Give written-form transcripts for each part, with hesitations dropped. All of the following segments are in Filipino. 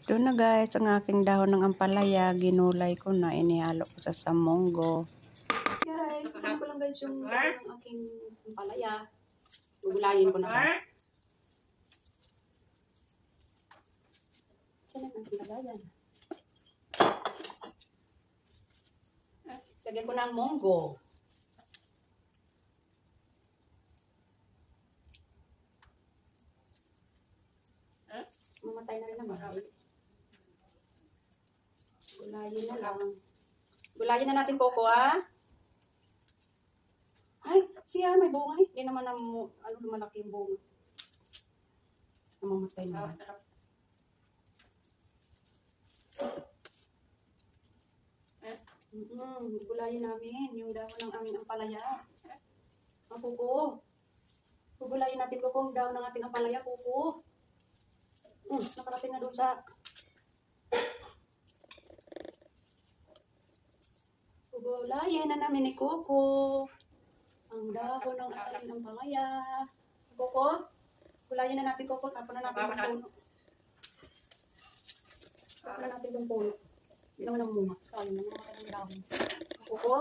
Ito na guys, ang aking dahon ng ampalaya. Ginulay ko na, inihalo ko sa samonggo. Guys, ito ko lang guys yung dahon ng aking ampalaya. Gugulayin ko na ba? Saan ang aking lagayan? Lagyan ko ng monggo. Mamatay na rin naman. Gulayin na lang. Gulayin na natin, Coco, ha? Ay, siya may bunga. Hindi naman lumalaki yung bunga. Mamatay na. Gulayin namin yung dahon ng aming ampalaya. Coco. Gugulayin natin, Coco, yung dahon ng ating ampalaya, Coco. Nakarating na doon sa gugulayin na namin ni Coco ang dahon ng ating ampalaya. Coco, gulayin na natin, Coco. Tapon na natin yung puno. Tapon na natin yung puno. Hindi naman ang muma. Sayang na naman ang dahon. Coco,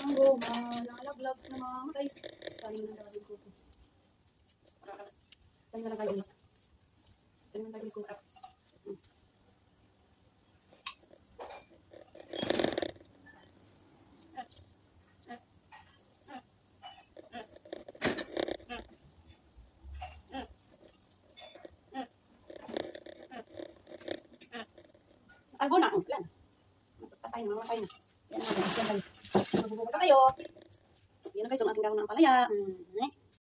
ang bunga nalaglag na mamatay. Sayang na dahon, Coco. Sayang na lang ulit. Sayang na tayo, Coco. Albo na, plan. Patay na, mamatay na. Yan na, yan na. Magbubukod na kayo. Yan na guys, ang ating dahon ng ampalaya.